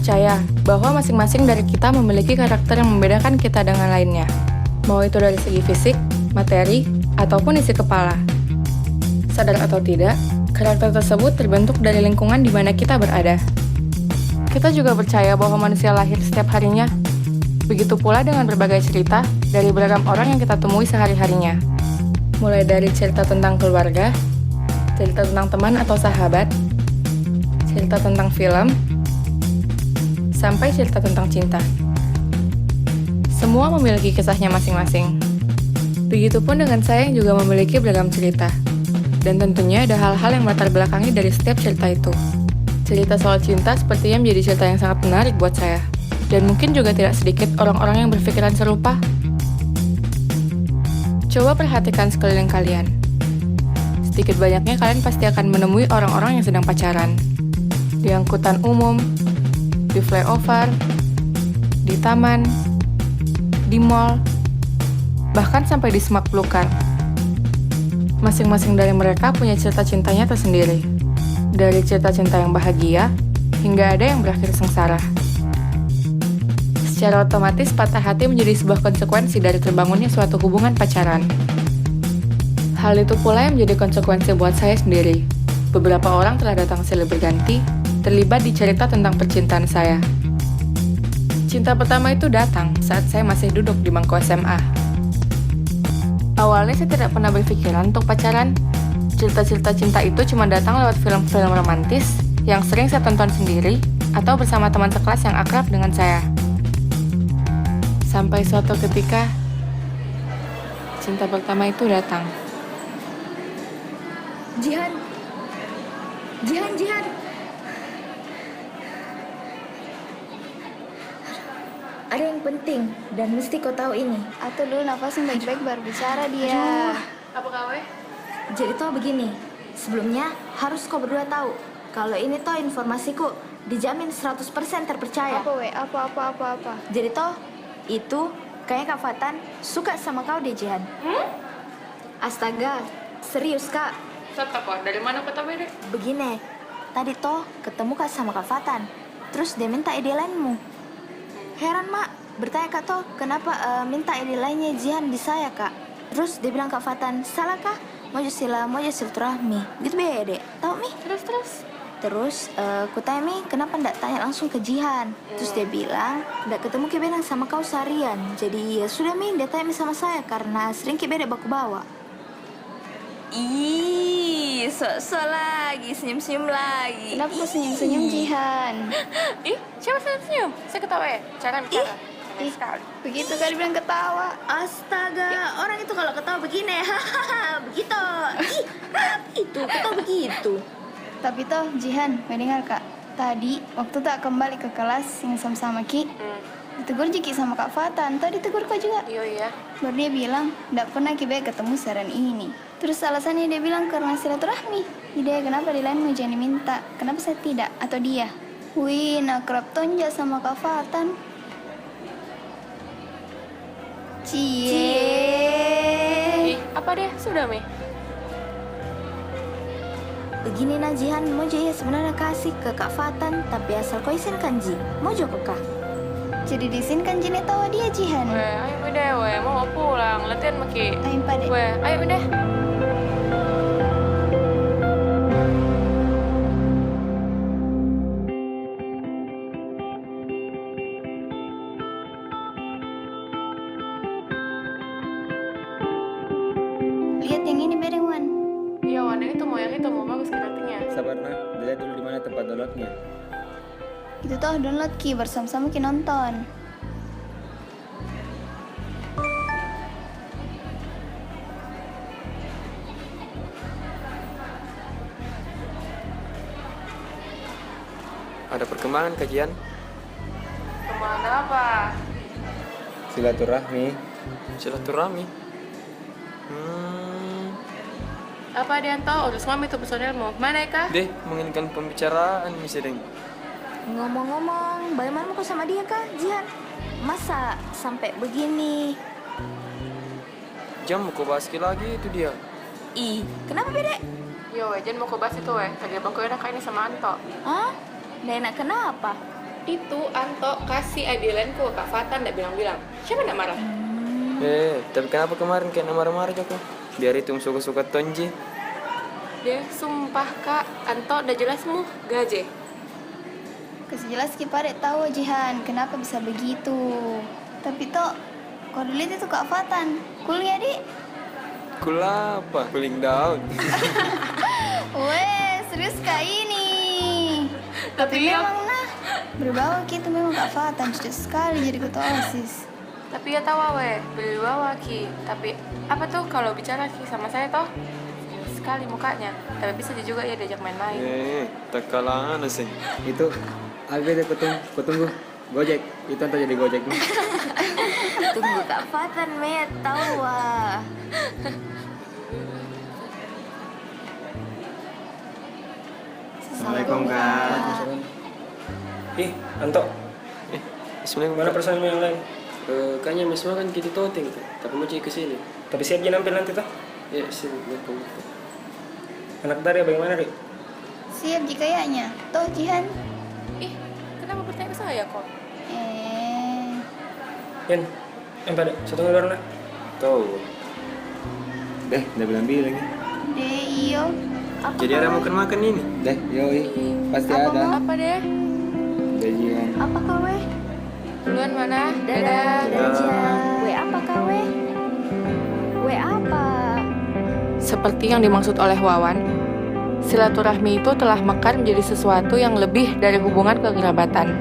percaya bahwa masing-masing dari kita memiliki karakter yang membedakan kita dengan lainnya. Mau itu dari segi fisik, materi, ataupun isi kepala. Sadar atau tidak, karakter tersebut terbentuk dari lingkungan di mana kita berada. Kita juga percaya bahwa manusia lahir setiap harinya. Begitu pula dengan berbagai cerita dari beragam orang yang kita temui sehari-harinya. Mulai dari cerita tentang keluarga, cerita tentang teman atau sahabat, cerita tentang film, sampai cerita tentang cinta. Semua memiliki kisahnya masing-masing. Begitupun dengan saya yang juga memiliki beragam cerita. Dan tentunya ada hal-hal yang melatar belakangi dari setiap cerita itu. Cerita soal cinta sepertinya menjadi cerita yang sangat menarik buat saya. Dan mungkin juga tidak sedikit orang-orang yang berpikiran serupa. Coba perhatikan sekeliling kalian. Sedikit banyaknya kalian pasti akan menemui orang-orang yang sedang pacaran. Di angkutan umum, di flyover, di taman, di mall, bahkan sampai di semak belukar. Masing-masing dari mereka punya cerita cintanya tersendiri. Dari cerita cinta yang bahagia, hingga ada yang berakhir sengsara. Secara otomatis, patah hati menjadi sebuah konsekuensi dari terbangunnya suatu hubungan pacaran. Hal itu pula yang menjadi konsekuensi buat saya sendiri. Beberapa orang telah datang silih berganti, terlibat di cerita tentang percintaan saya. Cinta pertama itu datang saat saya masih duduk di bangku SMA. Awalnya saya tidak pernah berpikiran untuk pacaran. Cerita-cerita cinta itu cuma datang lewat film-film romantis yang sering saya tonton sendiri atau bersama teman sekelas yang akrab dengan saya. Sampai suatu ketika, cinta pertama itu datang. Jihan. Ada yang penting dan mesti kau tahu ini. Atau dulu nafasin baik-baik baru bicara dia. Apa kawe? Jadi toh begini, sebelumnya harus kau berdua tahu kalau ini toh informasiku dijamin 100% terpercaya. Apa we? Apa? Jadi toh itu kayaknya Kak Fatan suka sama kau deh, Jihan. Astaga, serius Kak. Satu kok, dari mana kata beda? Begini, tadi toh ketemu Kak sama Kak Fatan. Terus dia minta ide lainmu. Heran mak, bertanya Kak toh kenapa minta ide lainnya Jihan di saya Kak. Terus dia bilang Kak Fatan, salah kah? Mau silaturahmi. Gitu bede, tau Mi? Terus ku tanya Mi, kenapa ndak tanya langsung ke Jihan? Terus dia bilang, ndak ketemu kebenan sama kau seharian. Jadi ya sudah Mi, dia tanya Mi sama saya karena sering kebeda baku bawa. Ih, sok-sok lagi, senyum-senyum lagi. Kenapa kau senyum-senyum Jihan? Ih, siapa senyum? Saya ketawa ya? Cara bicara. Ih, begitu kali bilang ketawa. Astaga, orang itu kalau ketawa begini, hahaha, begitu. Ih, itu, ketawa begitu. Tapi toh Jihan, mendengar Kak. Tadi waktu tak kembali ke kelas yang sama-sama Ki, ditegur Jiki sama Kak Fatan. Toh ditegur kau juga. Iya. Baru dia bilang, ndak pernah Ki ketemu seharian ini. Terus alasannya dia bilang karena silaturahmi. Ide kenapa di lain mau jangan diminta? Kenapa saya tidak? Atau dia? Wih, akrab tonja sama Kak Fatan. Cie. Ih, apa deh? Sudah, Mi? Begini nah Jihan, Mojo ya sebenarnya kasih ke Kak Fatan, tapi asal kau izinkan Ji. Mojo ke Kak. Jadi diizinkan Jini tawa dia Jihan. Ayo udah, mau pulang. Latihan maki. Ayo pada. Ayo udah. Lihat yang ini bedeng Wan. Iya, Wan, itu mau yang itu mau bagus kreatingnya. Sabar nah, dilihat dulu di mana tempat downloadnya. Itu toh download Ki bersama-sama Ki nonton. Ada perkembangan kajian? Kemana apa? Silaturahmi. Apa dia tahu? Urus mami itu personelmu. Mana ya, Kak? Deh, menginginkan pembicaraan misalnya. Ngomong-ngomong, bagaimana kau sama dia Kak, Jihan? Masa sampai begini? Jam mau kau bahas lagi itu dia. Ih, kenapa beda? Yo, jangan mau kau bahas itu, Tadi abang kau enak ini sama Anto. Hah? Nggak enak kenapa? Itu Anto kasih ID-line ke Kak Fatan, nggak bilang-bilang. Siapa nggak marah? Tapi kenapa kemarin kayak marah-marah Joko? Biar itu suka-suka tonji. Dia sumpah Kak, Anto udah jelas mu gaje. Kasih jelas kita dek tahu Jihan kenapa bisa begitu. Tapi toh, kau dilihat itu Kak Fatan kuliah di. Kula apa? Cooling down. Weh, serius Kak ini. Tapi ya- memang nah, berbawa gitu memang Kak Fatan cocok sekali jadi ketua OSIS. Tapi ya tahu we, berwibawa Ki. Tapi apa tuh kalau bicara Ki sama saya toh? Serius sekali mukanya. Tapi bisa juga ya diajak main-main. Tak kalah sih. Itu agak deh kutunggu Gojek. Itu Anto jadi Gojek. Tunggu Kak Fatan, Met. Tahu wah. Assalamualaikum Kak. Anto, Bismillah. mana personilmu yang lain? Kayaknya Mas kan kita toting tuh, tapi mau cek ke sini. Tapi siap dia nampil nanti toh? Ya, sini betul. Anak Daria bagaimana, Ri? Siap jika kayaknya. Toh Jihan. Ih, kenapa bertanya ke saya kok? Yan, pada satu ngeluar nak. Tahu. Udah bilang-bilang ya. Deh iyo. Apa Jadi ada kau? makan-makan ini. Deh, yoi. Pasti Apa, ada. Mak? Apa deh? Gajian. Apa kau weh? Duluan mana? Dadah, Dadah. Jihan. Weh apa kau weh? Weh apa? Seperti yang dimaksud oleh Wawan, silaturahmi itu telah mekar menjadi sesuatu yang lebih dari hubungan kekerabatan.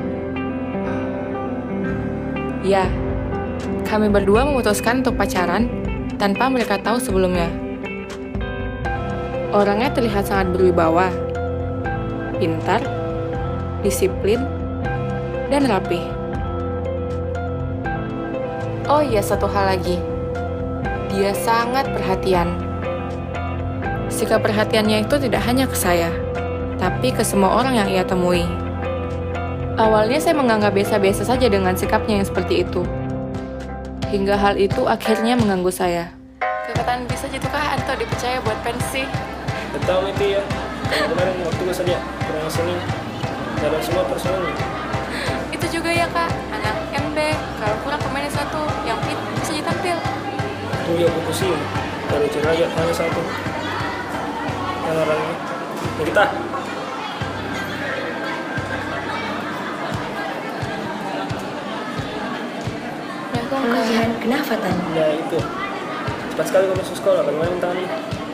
Ya, kami berdua memutuskan untuk pacaran tanpa mereka tahu sebelumnya. Orangnya terlihat sangat berwibawa, pintar, disiplin, dan rapih. Oh iya, satu hal lagi. Dia sangat perhatian. Sikap perhatiannya itu tidak hanya ke saya, tapi ke semua orang yang ia temui. Awalnya saya menganggap biasa-biasa saja dengan sikapnya yang seperti itu. Hingga hal itu akhirnya mengganggu saya. Kekataan bisa jitukah Anto dipercaya buat pensi? Betul itu ya. Kemarin waktu gue saja kurang sini dalam semua personilnya. Itu juga ya Kak, anak MB. Kalau kurang pemain satu, yang fit bisa ditampil. Itu ya aku pusing. Baru cari aja hanya satu. Yang orangnya. Ya kita. Jihan, kenapa Tan? Ya itu. Cepat sekali kau masuk sekolah. Bagaimana minta nih?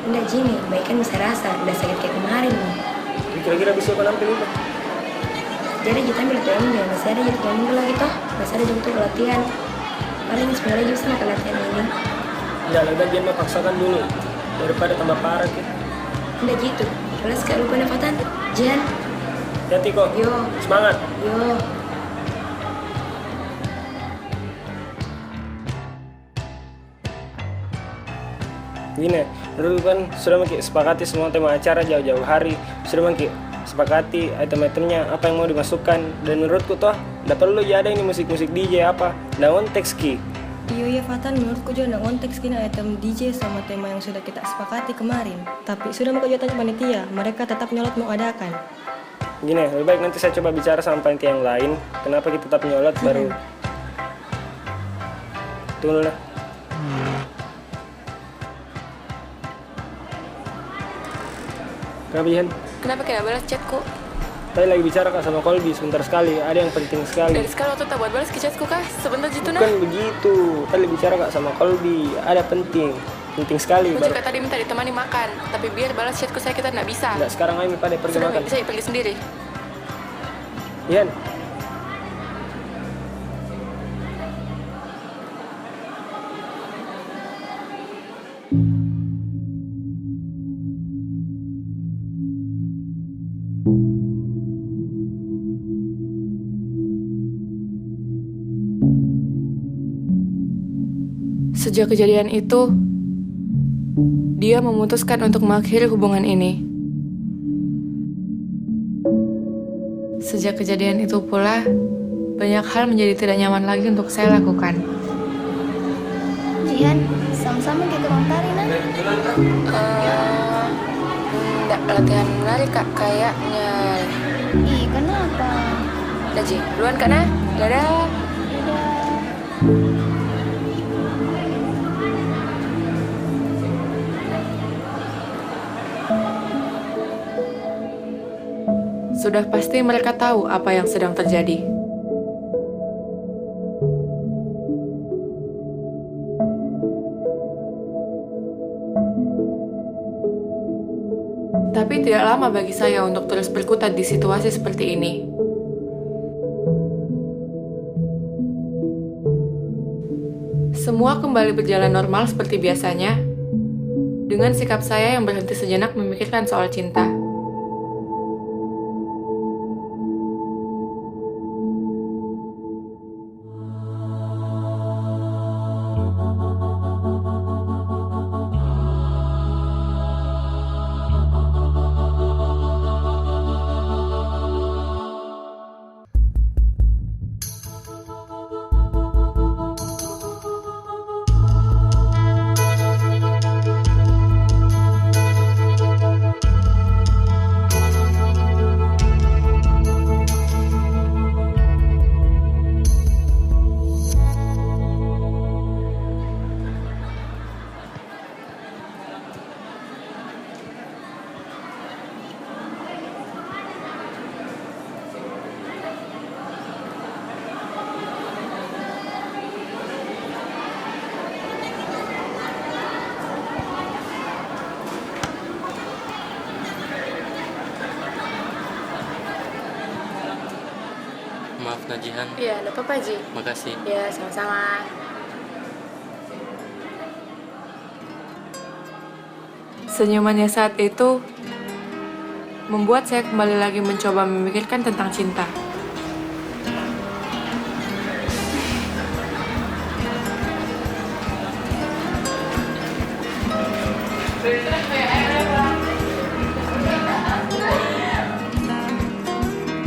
Enggak Jimmy, baik kan bisa rasa, udah sakit kayak kemarin nih. Kira-kira bisa kau nampil itu? Jadi kita ambil training ya, masih ada jadwal minggu lagi toh, masih ada jam tuh latihan. Paling sebenarnya juga sama ke latihan ini. Ya udah jangan mah paksakan dulu daripada tambah parah gitu. Enggak gitu, kelas gak lupa nafatan. Jihan, Hati kok. yo, Semangat. yo. Gini, menurut kan sudah mungkin sepakati semua tema acara jauh-jauh hari, sudah mungkin sepakati item-itemnya apa yang mau dimasukkan, dan menurutku toh tidak perlu ya ada ini musik-musik DJ apa, dan teks ki. Iya Fatan, menurutku juga nggak konteks kini item DJ sama tema yang sudah kita sepakati kemarin. Tapi sudah mau kejutan panitia, mereka tetap nyolot mau adakan. Gini, lebih baik nanti saya coba bicara sama panitia yang lain, kenapa kita tetap nyolot baru. Tunggu lah. Kenapa Jihan? Kenapa kena balas chatku? Tadi lagi bicara kak sama Kolbi sebentar sekali, ada yang penting sekali. Dari sekarang waktu tak buat balas ke chatku kah? Sebentar gitu nah. Bukan begitu, tadi bicara kak sama Kolbi, ada penting sekali. Aku juga tadi minta ditemani makan, tapi biar balas chatku saya kita nggak bisa. Enggak, sekarang ayo pada pergi Sudah makan. bisa pergi sendiri. Ian, Sejak kejadian itu, dia memutuskan untuk mengakhiri hubungan ini. Sejak kejadian itu pula, banyak hal menjadi tidak nyaman lagi untuk saya lakukan. Jihan, sama-sama kita komentari nah. Nggak latihan menari kak, kayaknya. Ih, kenapa? Ji, duluan Kak Nah. Dadah. Sudah pasti mereka tahu apa yang sedang terjadi. Tapi tidak lama bagi saya untuk terus berkutat di situasi seperti ini. Semua kembali berjalan normal seperti biasanya, dengan sikap saya yang berhenti sejenak memikirkan soal cinta. Maaf Najihan. Iya, ada apa Ji? Makasih. Ya, sama-sama. Senyumannya saat itu membuat saya kembali lagi mencoba memikirkan tentang cinta.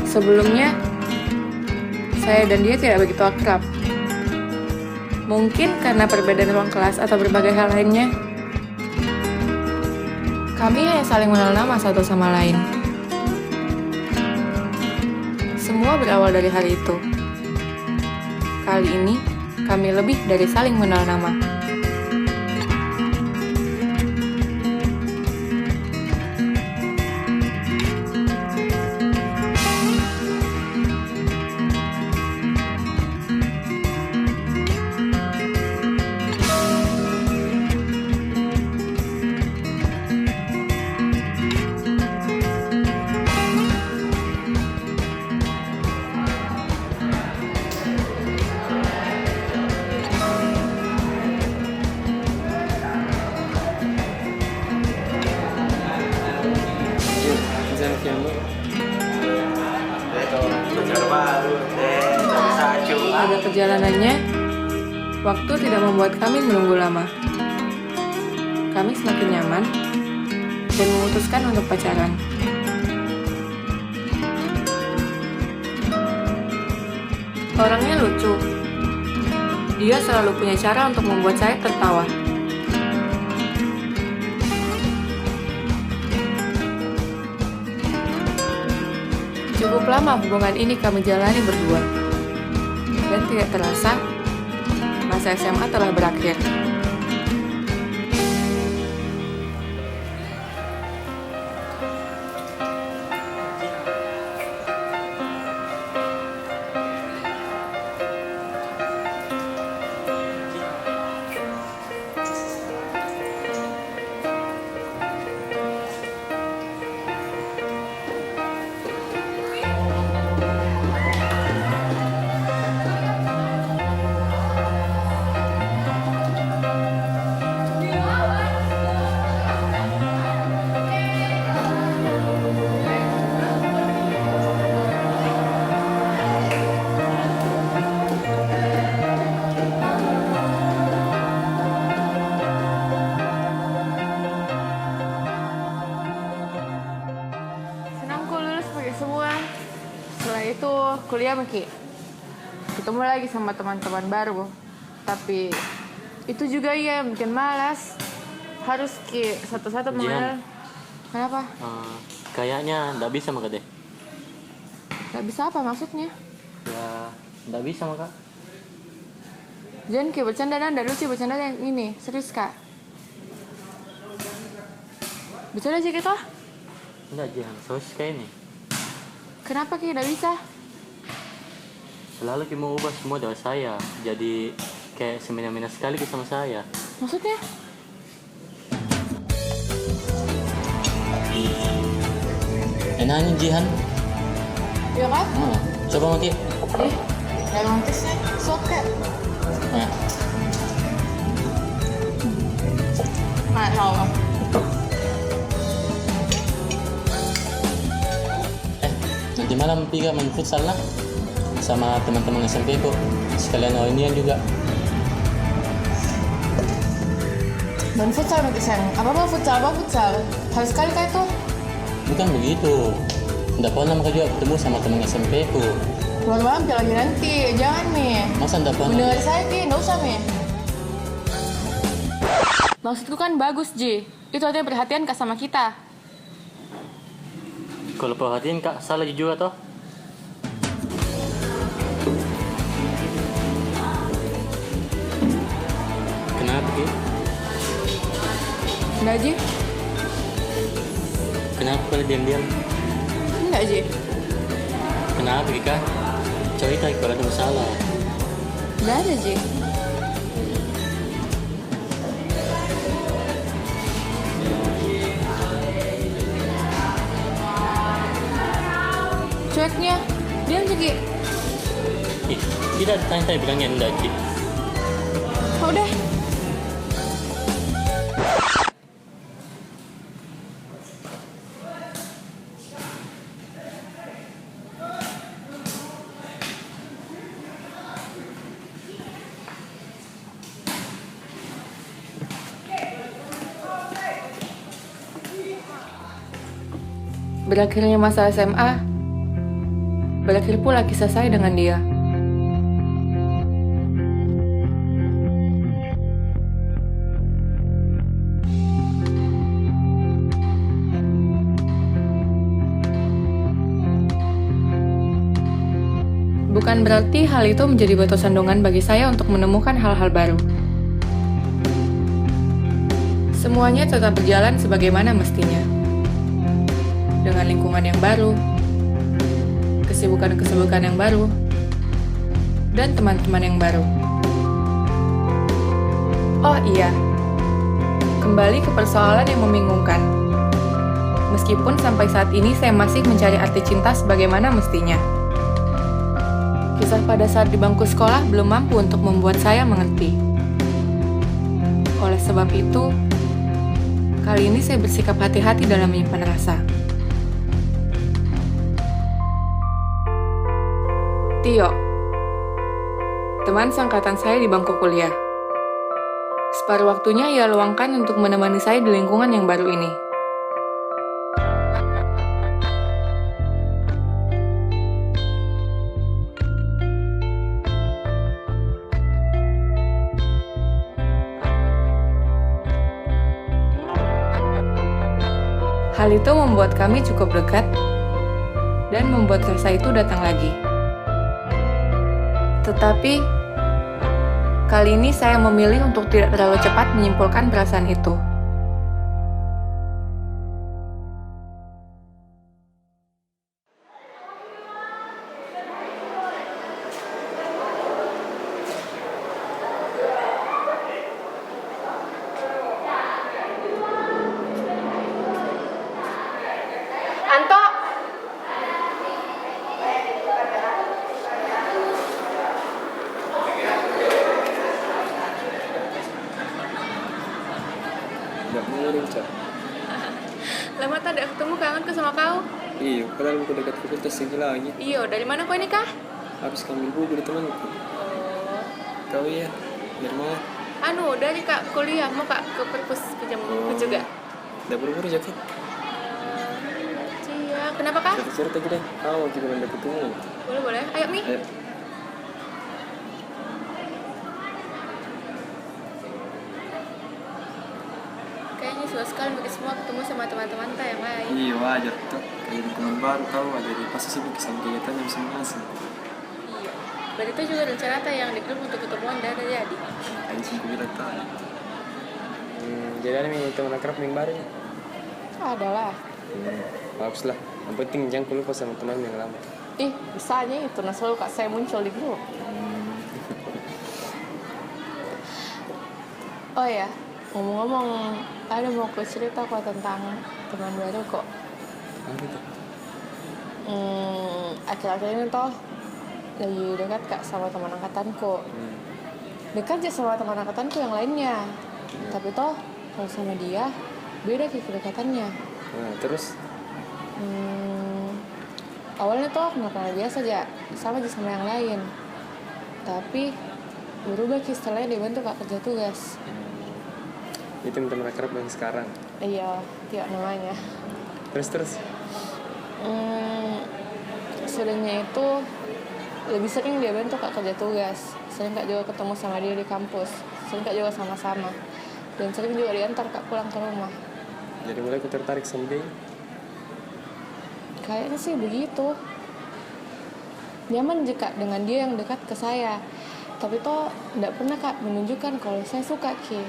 Sebelumnya, saya dan dia tidak begitu akrab. Mungkin karena perbedaan ruang kelas atau berbagai hal lainnya. Kami hanya saling mengenal nama satu sama lain. Semua berawal dari hari itu. Kali ini, kami lebih dari saling mengenal nama. Pada perjalanannya, waktu tidak membuat kami menunggu lama. Kami semakin nyaman dan memutuskan untuk pacaran. Orangnya lucu. Dia selalu punya cara untuk membuat saya tertawa. Cukup lama hubungan ini kami jalani berdua. Dan tidak terasa, masa SMA telah berakhir. Itu kuliah Maki, ketemu lagi sama teman-teman baru, tapi itu juga ya mungkin malas, harus Ki satu-satu mengenal. Kenapa? Kayaknya nggak bisa maka deh. Nggak bisa apa maksudnya? Ya, nggak bisa maka. Jangan kayak bercanda dan nggak lucu bercanda yang ini. Serius kak. Bercanda sih gitu? Nggak jangan sos kayak ini. Kenapa kayak nggak bisa? Selalu kita mau ubah semua dari saya. Jadi kayak semena-mena sekali sama saya. Maksudnya? Enaknya Jihan. Iya kan? Coba mati. Nggak romantisnya. Suka. Nah. Nggak tahu. Nanti malam Piga main futsal lah sama teman-teman SMP ku. Sekalian ini juga. Main futsal nanti sayang. Apa futsal? Harus sekali kayak itu. Bukan begitu. Nggak pernah maka juga ketemu sama teman SMP ku. Keluar malam lagi nanti. Jangan nih. Masa nggak pernah? Mendengar saya Ki, nggak usah nih. Maksudku kan bagus Ji. Itu artinya perhatian kak sama kita. Kalau perhatiin kak salah juga toh. Kenapa Ki? Enggak Ji? Kenapa kalau diam-diam? Enggak Ji? Kenapa Ki kak? Cerita kalau ada masalah. Enggak ada Ji. Cueknya, diam Ji. Tidak tanya-tanya bilangnya enggak Ki. Udah. Berakhirnya masa SMA, berakhir pula kisah saya dengan dia. Bukan berarti hal itu menjadi batu sandungan bagi saya untuk menemukan hal-hal baru. Semuanya tetap berjalan sebagaimana mestinya. Dengan lingkungan yang baru, kesibukan-kesibukan yang baru, dan teman-teman yang baru. Oh iya, kembali ke persoalan yang membingungkan. Meskipun sampai saat ini saya masih mencari arti cinta sebagaimana mestinya. Kisah pada saat di bangku sekolah belum mampu untuk membuat saya mengerti. Oleh sebab itu, kali ini saya bersikap hati-hati dalam menyimpan rasa. Tio, teman seangkatan saya di bangku kuliah. Separuh waktunya ia luangkan untuk menemani saya di lingkungan yang baru ini. Hal itu membuat kami cukup dekat dan membuat rasa itu datang lagi. Tetapi, kali ini saya memilih untuk tidak terlalu cepat menyimpulkan perasaan itu. Anto! Nggak muring, Cak. Lama tak ada ketemu, kangenku sama kau. Iya, padahal buku dekat fakultas tinggi lagi. Iyo, dari mana kau ini kah? Habis ambil buku di temanku. Kau iya, dari mana? Anu, dari kak kuliah, mau kak ke perpus pinjam buku juga. Udah buru-buru Jack. Cia, kenapa kak? Cerita gitu deh. Tahu kita belum ada ketemu. Boleh, ayo Mi. Ayo. Kayaknya susah sekali bagi semua ketemu sama teman-teman tak yang lain. Iya wajar tuh. Kayak di teman baru tahu aja di pasti sibuk sama kegiatannya masing-masing. Begitu juga rencana yang di grup untuk ketemuan dan jadi. Anjing gue bilang tadi. Jadi ada nih teman akrab yang baru nih. Adalah. Bagus lah. Yang penting jangan lupa sama teman yang lama. Ih, bisanya itu. Nah selalu kak saya muncul di grup. Oh ya, ngomong-ngomong, ada mau aku cerita kok tentang teman baru kok. Apa itu? Akhir-akhir ini toh lagi dekat kak sama teman angkatanku. Dekat aja sama teman angkatanku yang lainnya. Tapi toh kalau sama dia beda kayak kedekatannya. Nah, terus? Awalnya toh kenal biasa aja, sama aja sama yang lain. Tapi berubah setelahnya dibantu kak kerja tugas. Itu teman akrab yang sekarang. Iya, Tio namanya. Terus? Sudahnya itu lebih sering dia bantu kak kerja tugas. Sering kak juga ketemu sama dia di kampus. Sering kak juga sama-sama. Dan sering juga diantar kak pulang ke rumah. Jadi mulai aku tertarik sama dia. Kayaknya sih begitu. Nyaman juga dengan dia yang dekat ke saya. Tapi toh tidak pernah kak menunjukkan kalau saya suka Ki.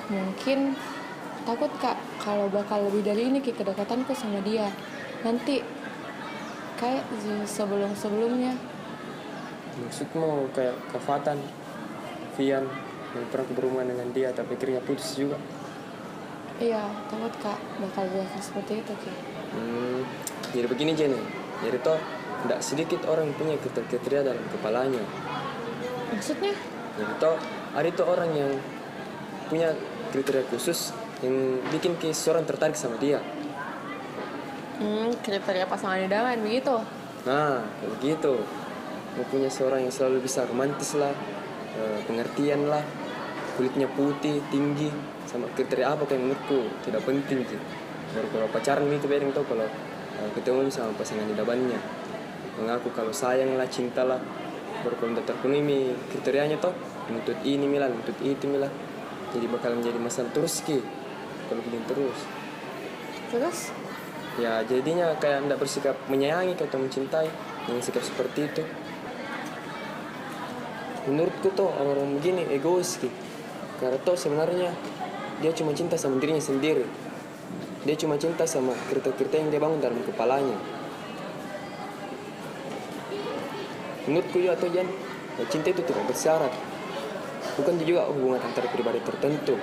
Mungkin takut kak kalau bakal lebih dari ini Ki kedekatanku sama dia. Nanti kayak sebelum-sebelumnya. Maksudmu kayak Kak Fatan, Vian yang pernah berhubungan dengan dia tapi akhirnya putus juga? Iya, takut kak bakal berakhir seperti itu Ki. Jadi begini Jenny, jadi toh tidak sedikit orang punya kriteria dalam kepalanya. Maksudnya? Jadi toh ada itu orang yang punya kriteria khusus yang bikin seorang tertarik sama dia. Kriteria pasangan idaman begitu? Nah, begitu. Mau punya seorang yang selalu bisa romantis lah, pengertian lah, kulitnya putih, tinggi, sama kriteria apa kayak menurutku tidak penting sih. Baru kalau pacaran itu beda tuh kalau ketemu sama pasangan idamannya, mengaku kalau sayang lah, cinta lah. Baru kalau udah terpenuhi kriterianya toh, nuntut ini milah, nuntut itu milah. Jadi bakal menjadi masalah terus Ki. Kalau begini terus. Terus? Ya jadinya kayak tidak bersikap menyayangi atau mencintai dengan sikap seperti itu. Menurutku tuh orang-orang begini egois Ki. Karena tuh sebenarnya dia cuma cinta sama dirinya sendiri. Dia cuma cinta sama kriteria yang dia bangun dalam kepalanya. Menurutku ya tuh Jan, cinta itu tidak bersyarat. Bukan juga hubungan antara pribadi tertentu,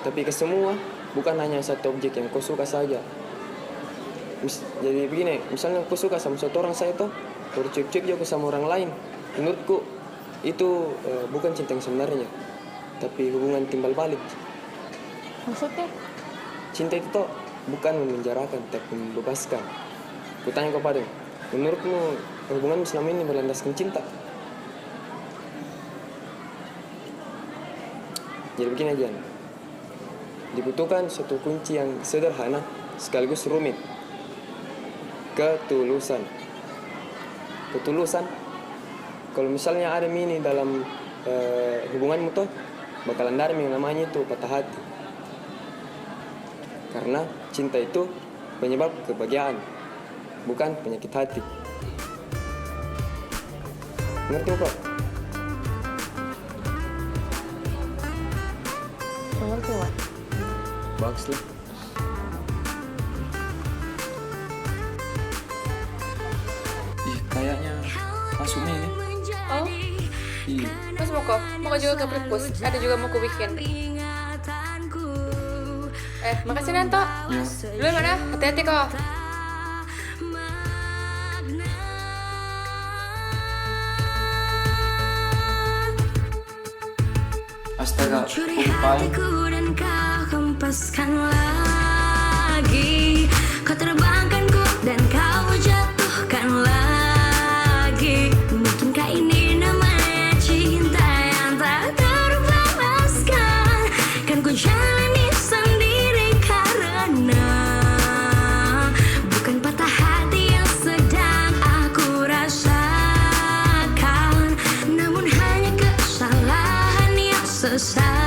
tapi ke semua, bukan hanya satu objek yang kau suka saja. Jadi begini, misalnya aku suka sama satu orang saya tuh, baru cek-cek juga sama orang lain. Menurutku itu bukan cinta yang sebenarnya, tapi hubungan timbal balik. Maksudnya? Cinta itu tuh bukan memenjarakan, tapi membebaskan. Kutanya kepada, menurutmu hubungan selama ini berlandaskan cinta? Jadi begini aja, dibutuhkan suatu kunci yang sederhana sekaligus rumit. Ketulusan. Kalau misalnya ada mini dalam hubunganmu tuh, bakalan ada yang namanya itu patah hati. Karena cinta itu penyebab kebahagiaan, bukan penyakit hati. Ngerti kok? Ngerti Mak? Bagus lah. Kayaknya masuknya ini. Oh? Iya. Mas mau juga ke perpus, ada juga mau ku bikin. Makasih Nanto. Dulu mana? Hati-hati kok. Astaga, hatiku dan kau kempaskan lagi. Kau terbangkan ku dan kau jatuhkan lagi. Mungkinkah ini namanya cinta yang tak terbalaskan? Kan ku jalani sendiri karena bukan patah hati yang sedang aku rasakan, namun hanya kesalahan yang sesat.